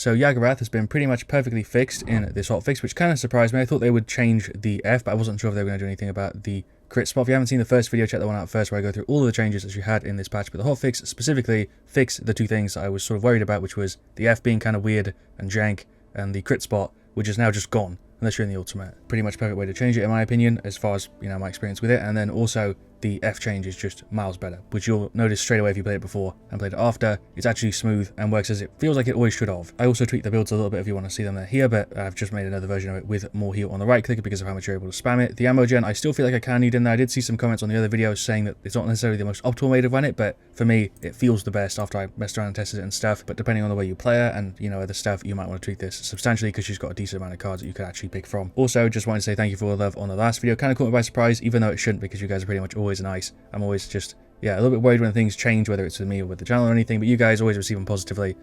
So Yagorath has been pretty much perfectly fixed in this hotfix, which kind of surprised me. I thought they would change the F, but I wasn't sure if they were going to do anything about the crit spot. If you haven't seen the first video, check that one out first, where I go through all of the changes that you had in this patch. But the hotfix specifically fixed the two things I was sort of worried about, which was the F being kind of weird and jank, and the crit spot, which is now just gone, unless you're in the ultimate. Pretty much perfect way to change it, in my opinion, as far as, you know, my experience with it. And then also the F change is just miles better, which you'll notice straight away if you played it before and played it after. It's actually smooth and works as it feels like it always should have. I also tweaked the builds a little bit if you want to see them there here, but I've just made another version of it with more heal on the right click because of how much you're able to spam it. The ammo gen, I still feel like I can need in there. I did see some comments on the other videos saying that it's not necessarily the most optimal way to run it, but for me, it feels the best after I messed around and tested it and stuff. But depending on the way you play it and, you know, other stuff, you might want to tweak this substantially because she's got a decent amount of cards that you could actually pick from. Also, just wanted to say thank you for all the love on the last video. Kind of caught me by surprise, even though it shouldn't, because you guys are pretty much always nice. I'm always just, yeah, a little bit worried when things change, whether it's with me or with the channel or anything, but you guys always receive them positively.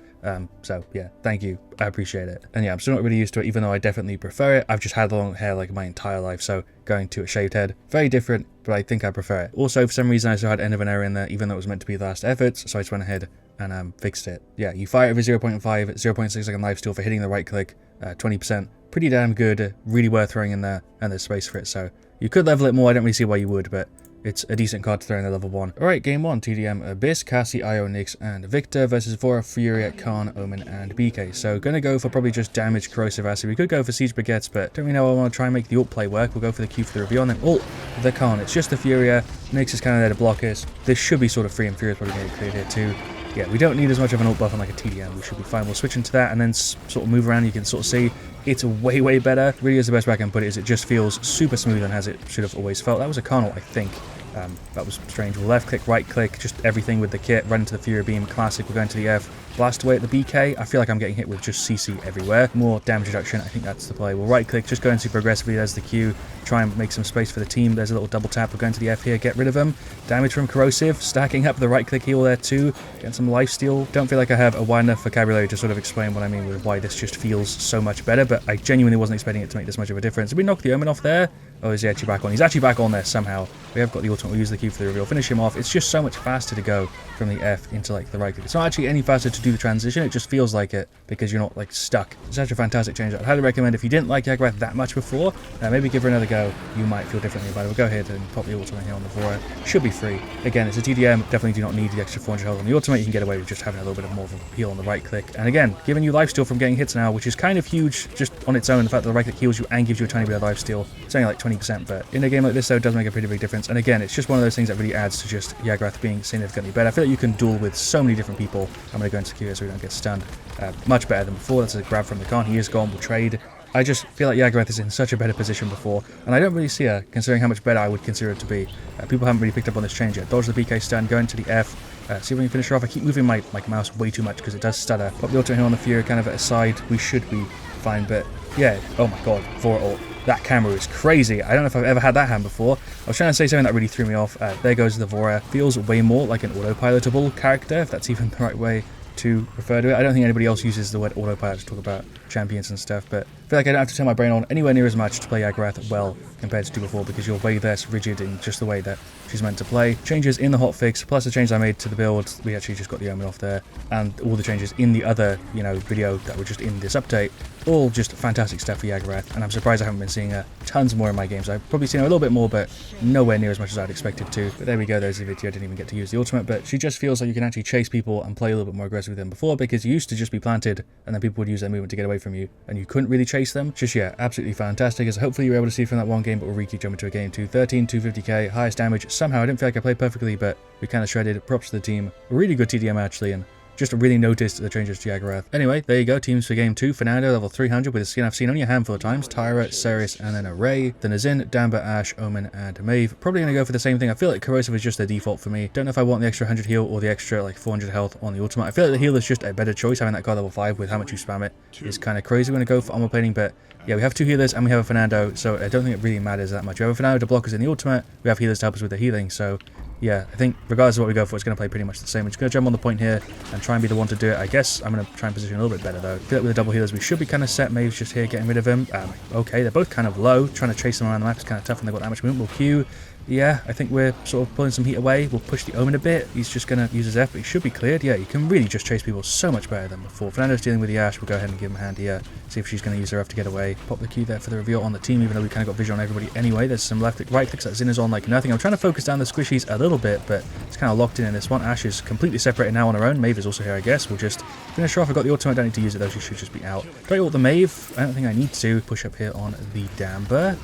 So yeah, thank you. I appreciate it. And yeah, I'm still not really used to it, even though I definitely prefer it. I've just had long hair like my entire life, so going to a shaved head, very different, but I think I prefer it. Also, for some reason, I still had end of an error in there, even though it was meant to be the last efforts, so I just went ahead and fixed it. Yeah, you fire over 0.5, 0.6 second lifesteal for hitting the right click, 20%. Pretty damn good, really worth throwing in there, and there's space for it, so you could level it more. I don't really see why you would, but it's a decent card to throw in the level 1. Alright, game 1, TDM Abyss, Cassie, Io, Nyx, and Victor versus Vora, Furia, Khan, Omen, and BK. So gonna go for probably just damage, corrosive acid. We could go for siege briquettes, but don't really know. I want to try and make the ult play work. We'll go for the Q for the reveal, and then ult the Khan. It's just the Furia. Nyx is kind of there to block us. This should be sort of free, and Furia's probably going to get cleared here too. Yeah, we don't need as much of an ult buff on like a TDM. We should be fine. We'll switch into that and then sort of move around. You can sort of see it's way, way better. Really is the best way I can put it, is it just feels super smooth and as it should have always felt. That was a Khan ult, I think. That was strange. We'll left click, right click, just everything with the kit. Run into the Fury Beam, classic. We're going to the F. Blast away at the BK. I feel like I'm getting hit with just CC everywhere. More damage reduction. I think that's the play. We'll right click, just go in super aggressively. There's the Q. Try and make some space for the team. There's a little double tap. We're going to the F here. Get rid of them. Damage from corrosive. Stacking up the right click heal there too. Getting some lifesteal. Don't feel like I have a wide enough vocabulary to sort of explain what I mean with why this just feels so much better, but I genuinely wasn't expecting it to make this much of a difference. Did we knock the Omen off there? Oh, is he actually back on? He's actually back on there somehow. We have got the ultimate. We'll use the Q for the reveal. Finish him off. It's just so much faster to go from the F into like the right click. It's not actually any faster to do the transition. It just feels like it because you're not like stuck. It's such a fantastic change. I'd highly recommend if you didn't like Yagorath that much before, maybe give her another go. You might feel differently about it. We'll go ahead and pop the ultimate here on the Vora. Should be free. Again, it's a TDM. Definitely do not need the extra 400 health on the ultimate. You can get away with just having a little bit of more of a heal on the right click. And again, giving you lifesteal from getting hits now, which is kind of huge just on its own. The fact that the right click heals you and gives you a tiny bit of lifesteal. It's only like 20%, but in a game like this though, it does make a pretty big difference. And again, it's just one of those things that really adds to just Yagorath being significantly better. I feel like you can duel with so many different people. I'm going to go into Q here so we don't get stunned. Much better than before. That's a grab from the Khan. He is gone. We'll trade. I just feel like Yagorath is in such a better position before, and I don't really see her, considering how much better I would consider it to be. People haven't really picked up on this change yet. Dodge the BK stun, go into the F, see if we can finish her off. I keep moving my mouse way too much because it does stutter. Pop the ultimate here on the Fury, kind of at a side. We should be fine, but yeah, oh my god, Vora ult. That camera is crazy. I don't know if I've ever had that hand before. I was trying to say something that really threw me off. There goes the Vora. Feels way more like an autopilotable character, if that's even the right way to refer to it. I don't think anybody else uses the word autopilot to talk about champions and stuff, but I feel like I don't have to turn my brain on anywhere near as much to play Yagorath well compared to before, because you're way less rigid in just the way that she's meant to play. Changes in the hotfix, plus the changes I made to the build. We actually just got the Omen off there, and all the changes in the other, you know, video that were just in this update. All just fantastic stuff for Yagorath, and I'm surprised I haven't been seeing her tons more in my games. I've probably seen her a little bit more, but nowhere near as much as I'd expected to. But there we go, there's the video. I didn't even get to use the ultimate, but she just feels like you can actually chase people and play a little bit more aggressively than before, because you used to just be planted, and then people would use their movement to get away from you, and you couldn't really chase them. Just, yeah, absolutely fantastic, as hopefully you were able to see from that one game, but we'll re-keep jumping to a game 2. 13, 250k, highest damage. Somehow, I didn't feel like I played perfectly, but we kind of shredded. Props to the team. A really good TDM, actually, and just really noticed the changes to Yagorath. Anyway, there you go, teams for game 2. Fernando, level 300, with a skin I've seen only a handful of times. Tyra, Ceres, and then a Ray. Then Azin, Damba, Ash, Omen, and Maeve. Probably going to go for the same thing. I feel like corrosive is just the default for me. Don't know if I want the extra 100 heal or the extra like 400 health on the ultimate. I feel like the heal is just a better choice. Having that card level 5 with how much you spam it is kind of crazy. We're going to go for armor plating, but yeah, we have 2 healers and we have a Fernando, so I don't think it really matters that much. We have a Fernando to block us in the ultimate. We have healers to help us with the healing, so yeah, I think regardless of what we go for, it's going to play pretty much the same. I'm just going to jump on the point here and try and be the one to do it. I guess I'm going to try and position a little bit better, though. I feel like with the double healers, we should be kind of set. Maeve's just here getting rid of him. Okay, they're both kind of low. Trying to chase them around the map is kind of tough when they've got that much movement. We'll Q. Yeah, I think we're sort of pulling some heat away. We'll push the Omen a bit. He's just going to use his F, but he should be cleared. Yeah, you can really just chase people so much better than before. Fernando's dealing with the Ashe. We'll go ahead and give him a hand here. See if she's going to use her F to get away. Pop the Q there for the reveal on the team, even though we kind of got vision on everybody anyway. There's some left click, right clicks that Zin is on like nothing. I'm trying to focus down the squishies a little bit, but it's kind of locked in this one. Ashe is completely separated now on her own. Maeve is also here, I guess. We'll just finish her off. I've got the ultimate. I don't need to use it though. She should just be out. Do I ult the Maeve? I don't think I need to. Push up here on the Damber.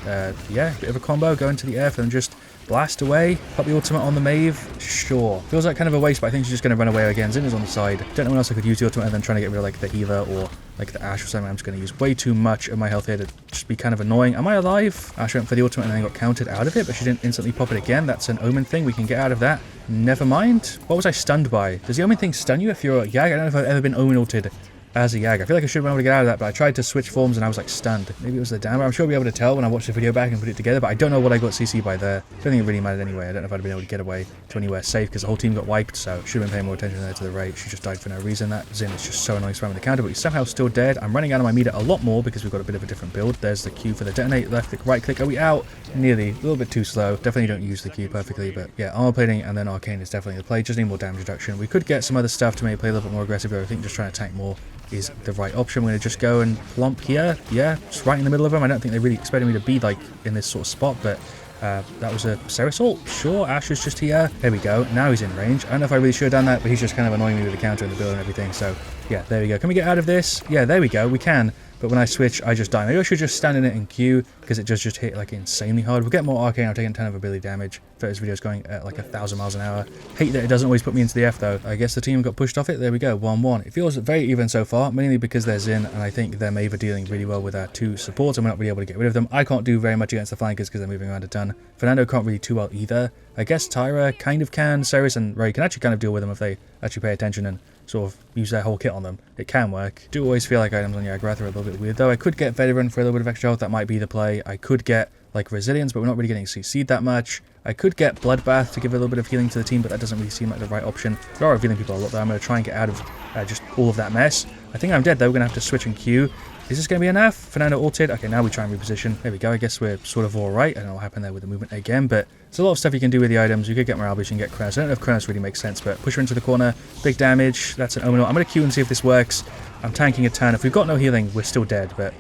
Yeah, bit of a combo. Go into the F and just blast away. Pop the ultimate on the Maeve. Sure. Feels like kind of a waste, but I think she's just going to run away again. Zin is on the side. Don't know when else I could use the ultimate and then trying to get rid of like the healer or like the Ashe or something. I'm just going to use way too much of my health here to just be kind of annoying. Am I alive? Ashe went for the ultimate and then got countered out of it, but she didn't instantly pop it again. That's an Omen thing. We can get out of that. Never mind. What was I stunned by? Does the Omen thing stun you if you're a Yag? I don't know if I've ever been Omen ulted as a Yag. I feel like I should have been able to get out of that, but I tried to switch forms and I was like stunned. Maybe it was the Damber. I'm sure I'll be able to tell when I watch the video back and put it together, but I don't know what I got CC by there. I don't think it really mattered anyway. I don't know if I'd been able to get away to anywhere safe because the whole team got wiped, so should have been paying more attention there to the right. She just died for no reason. That Zin is just so annoying spamming the counter, but he's somehow still dead. I'm running out of my meter a lot more because we've got a bit of a different build. There's the Q for the detonate, left click, right click. Are we out? Nearly. A little bit too slow. Definitely don't use the Q perfectly, but yeah, armor plating and then arcane is definitely the play. Just need more damage reduction. We could get some other stuff to maybe play a little bit more aggressive, but I think just trying to tank more is the right option. We're going to just go and plump here. Yeah, just right in the middle of them. I don't think they really expected me to be like in this sort of spot, but that was a Ceres ult. Sure, Ashe is just here. There we go. Now he's in range. I don't know if I really should have done that, but he's just kind of annoying me with the counter and the build and everything. So yeah, there we go. Can we get out of this? Yeah, there we go. We can. But when I switch, I just die. Maybe I should just stand in it in Q because it just hit like insanely hard. We'll get more arcane. I'm taking a ton of ability damage. This video's going at like 1,000 miles an hour. Hate that it doesn't always put me into the F though. I guess the team got pushed off it. There we go, 1-1. It feels very even so far, mainly because they're Zin, and I think they're Maeve dealing really well with our two supports, and we're not really able to get rid of them. I can't do very much against the flankers because they're moving around a ton. Fernando can't really too well either. I guess Tyra kind of can. Ceres and Ray can actually kind of deal with them if they actually pay attention and sort of use their whole kit on them. It can work. Do always feel like items on Yagorath are a little bit weird though. I could get Veteran for a little bit of extra health. That might be the play. I could get like Resilience, but we're not really getting CC'd that much. I could get Bloodbath to give a little bit of healing to the team, but that doesn't really seem like the right option. We are revealing people a lot though. I'm going to try and get out of just all of that mess. I think I'm dead though. We're going to have to switch and Q. Is this going to be enough? Fernando ulted. Okay, now we try and reposition. There we go. I guess we're sort of alright. I don't know what happened there with the movement again, but there's a lot of stuff you can do with the items. You could get morale boost, you can get Kronos. I don't know if Kronos really makes sense, but push her into the corner. Big damage. That's an Omen. I'm going to Q and see if this works. I'm tanking a ton. If we've got no healing, we're still dead, but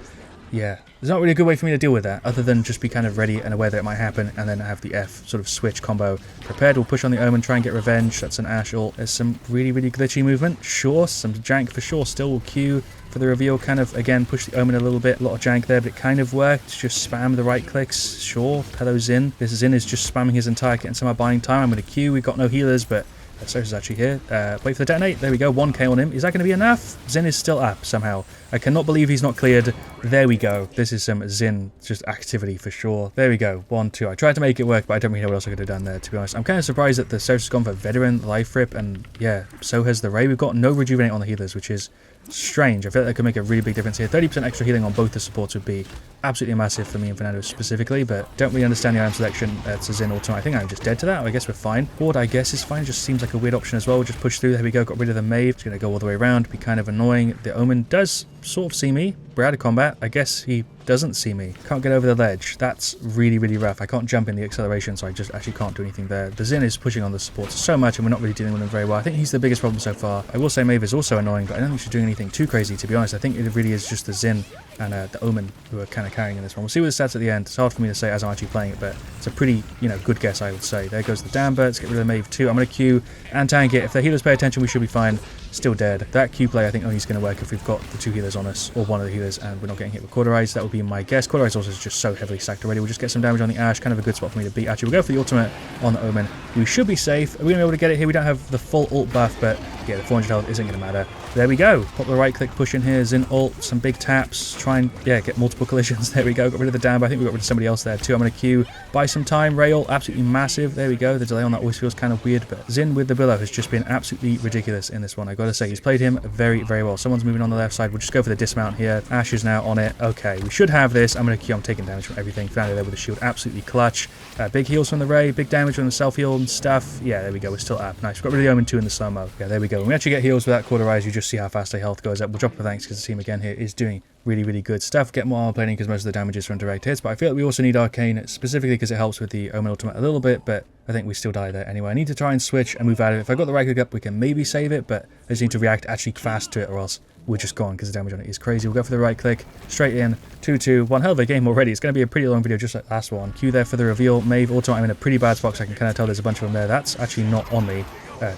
yeah. There's not really a good way for me to deal with that, other than just be kind of ready and aware that it might happen, and then have the F sort of switch combo prepared. We'll push on the Omen, try and get revenge. That's an Ashe ult. There's some really, really glitchy movement. Sure, some jank for sure. Still will Q for the reveal. Kind of, again, push the Omen a little bit. A lot of jank there, but it kind of worked. Just spam the right clicks. Sure, Pelo's Zin. This Zin is just spamming his entire kit and somehow buying time. I'm going to Q. We've got no healers, but Ceres is actually here. Wait for the detonate. There we go. 1k on him. Is that going to be enough? Zin is still up somehow. I cannot believe he's not cleared. There we go. This is some Zin just activity for sure. There we go. 1-2. I tried to make it work, but I don't really know what else I could have done there, to be honest. I'm kind of surprised that the Ceres has gone for Veteran, Life Rip, and yeah, so has the Ray. We've got no Rejuvenate on the healers, which is strange. I feel like that could make a really big difference here. 30% extra healing on both the supports would be absolutely massive for me and Fernando specifically, but don't really understand the item selection. It's a Zin ultimate. I think I'm just dead to that. I guess we're fine. Ward, I guess, is fine. It just seems like a weird option as well. We'll just push through. There we go. Got rid of the Maeve. It's going to go all the way around. Be kind of annoying. The Omen does sort of see me. We're out of combat. I guess he doesn't see me. Can't get over the ledge. That's really, really rough. I can't jump in the acceleration, so I just actually can't do anything there. The Zin is pushing on the supports so much, and we're not really dealing with him very well. I think he's the biggest problem so far. I will say Maeve is also annoying, but I don't think she's doing anything too crazy, to be honest. I think it really is just the Zin and the Omen who are kind of carrying in this one. We'll see what the stats at the end. It's hard for me to say as I'm actually playing it, but it's a pretty, good guess, I would say. There goes the Damber. Let's get rid of the Maeve too. I'm going to Q and tank it. If the healers pay attention, we should be fine. Still dead. That Q play I think only is going to work if we've got the two healers on us, or one of the healers, and we're not getting hit with Cauterize. That would be my guess. Cauterize also is just so heavily stacked already. We'll just get some damage on the Ashe. Kind of a good spot for me to beat. Actually, we'll go for the ultimate on the Omen. We should be safe. Are we going to be able to get it here? We don't have the full ult buff, but yeah, the 400 health isn't going to matter. There we go. Pop the right click push in here. Zin ult. Some big taps. Try and, get multiple collisions. There we go. Got rid of the Damber. I think we got rid of somebody else there too. I'm going to Q. Buy some time. Rail. Absolutely massive. There we go. The delay on that always feels kind of weird, but Zin with the Billow has just been absolutely ridiculous in this one. I got to say, he's played him very, very well. Someone's moving on the left side. We'll just go for the dismount here. Ashe is now on it. Okay, we should have this. I'm going to Q. I'm taking damage from everything. Fernando there with the shield. Absolutely clutch. Big heals from the Ray. Big damage from the self-heal and stuff. Yeah, there we go. We're still up. Nice. We've got rid of the Omen 2 in the slow-mo. Yeah, there we go. When we actually get heals without Cauterize, you just just see how fast their health goes up. We'll drop a thanks because the team again here is doing really good stuff. Get more armor plating because most of the damage is from direct hits, but I feel like we also need arcane specifically because it helps with the Omen ultimate a little bit, but I think we still die there anyway. I need to try and switch and move out of it. If I got the right click up, we can maybe save it, but I just need to react actually fast to it or else we're just gone because the damage on it is crazy. We'll go for the right click, straight in, 2-2, one hell of a game already. It's going to be a pretty long video just like last one. Q there for the reveal. Maeve ultimate, I'm in a pretty bad spot because I can kind of tell there's a bunch of them there. That's actually not on me.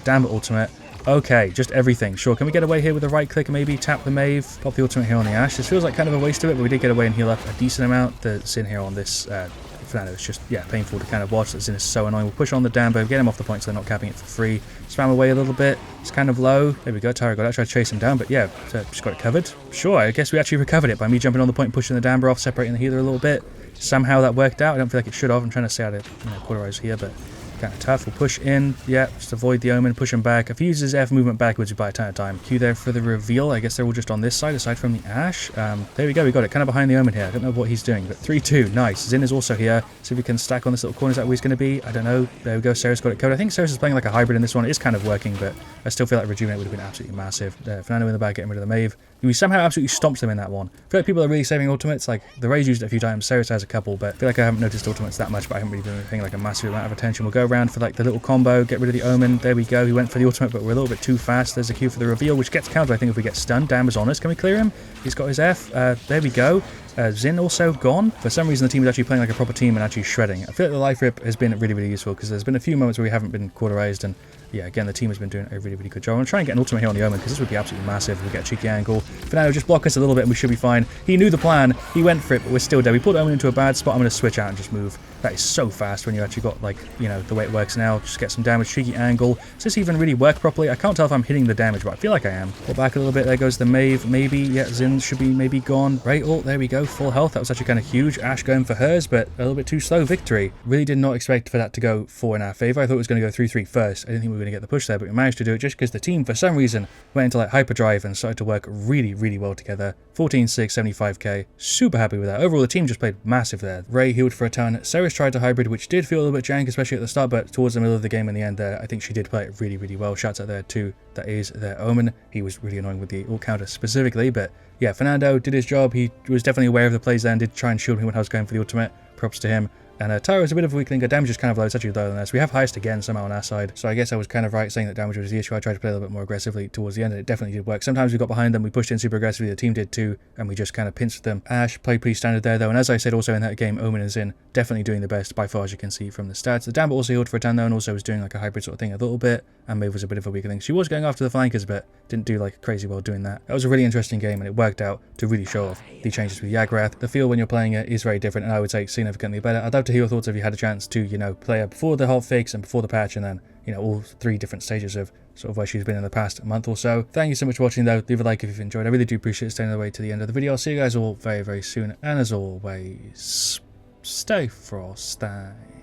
Damn it, ultimate. Okay, just everything. Sure, can we get away here with the right click and maybe tap the Maeve? Pop the ultimate here on the Ashe. This feels like kind of a waste of it, but we did get away and heal up a decent amount. The Sin here on this Fernando is just, yeah, painful to kind of watch. That Sin is so annoying. We'll push on the Dambo, get him off the point so they're not capping it for free. Spam away a little bit. It's kind of low. There we go. Tyra got out, tried to chase him down, but yeah, so just got it covered. Sure, I guess we actually recovered it by me jumping on the point and pushing the Dambo off, separating the healer a little bit. Somehow that worked out. I don't feel like it should have. I'm trying to stay out of, quarterize here, but kind of tough. We'll push in, yeah, just avoid the Omen, push him back. If he uses F movement backwards, we buy a ton of time. Q there for the reveal. I guess they're all just on this side, aside from the Ashe. There we go, we got it, kind of behind the Omen here. I don't know what he's doing, but 3-2, nice. Zin is also here. See if we can stack on this little corner. Is that where he's going to be? I don't know. There we go, Sarah's got it covered. I think Sarah's is playing like a hybrid in this one. It is kind of working, but I still feel like Rejuvenate would have been absolutely massive. Fernando in the back, getting rid of the Maeve. We somehow absolutely stomped them in that one. I feel like people are really saving ultimates. Like, the Ray's used it a few times, Sarah's has a couple, but I feel like I haven't noticed ultimates that much, but I haven't really been paying like a massive amount of attention. We'll go around for like the little combo, get rid of the Omen. There we go. He went for the ultimate, but we're a little bit too fast. There's a Q for the reveal, which gets countered, I think, if we get stunned. Damn is on us. Can we clear him? He's got his F. There we go. Zin also gone. For some reason, the team is actually playing like a proper team and actually shredding. I feel like the life rip has been really useful because there's been a few moments where we haven't been quarterized, and yeah, again, the team has been doing a really good job. I'm going to try and get an ultimate here on the Omen because this would be absolutely massive if we get a cheeky angle. Fernando, just block us a little bit and we should be fine. He knew the plan. He went for it, but we're still dead. We put Omen into a bad spot. I'm going to switch out and just move. That is so fast when you actually got, like, the way it works now. Just get some damage, cheeky angle. Does this even really work properly? I can't tell if I'm hitting the damage, but I feel like I am. Pull back a little bit. There goes the Maeve. Maybe. Yeah, Zin should be maybe gone. Right, oh, there we go. Full health. That was actually kind of huge. Ashe going for hers, but a little bit too slow. Victory. Really did not expect for that to go 4 in our favor. I thought it was going to go 3-3 first. I didn't think we were going to get the push there, but we managed to do it just because the team, for some reason, went into like hyperdrive and started to work really well together. 14-6, 75k. Super happy with that. Overall, the team just played massive there. Ray healed for a ton. Ceres tried to hybrid, which did feel a little bit jank, especially at the start, but towards the middle of the game in the end there, I think she did play it really well. Shouts out there too. That is their Omen. He was really annoying with the ult counter specifically, but yeah, Fernando did his job. He was definitely aware of the plays there and did try and shield me when I was going for the ultimate. Props to him. And Tyra is a bit of a weakling. Her damage is kind of low. It's actually lower than us. We have highest again somehow on our side. So I guess I was kind of right saying that damage was the issue. I tried to play a little bit more aggressively towards the end, and it definitely did work. Sometimes we got behind them, we pushed in super aggressively. The team did too, and we just kind of pinched them. Ashe played pretty standard there though. And as I said also in that game, Omen is in definitely doing the best by far, as you can see from the stats. The Dambo also healed for a ton though, and also was doing like a hybrid sort of thing a little bit. And Maeve was a bit of a weaker thing. She was going after the flankers, but didn't do like crazy well doing that. That was a really interesting game, and it worked out to really show off the changes with Yagorath. The feel when you're playing it is very different, and I would say significantly better. I'd love to hear your thoughts if you had a chance to, play it before the hotfix and before the patch, and then, all 3 different stages of sort of where she's been in the past month or so. Thank you so much for watching though. Leave a like if you've enjoyed. I really do appreciate staying all the way to the end of the video. I'll see you guys all very soon, and as always, stay frosty.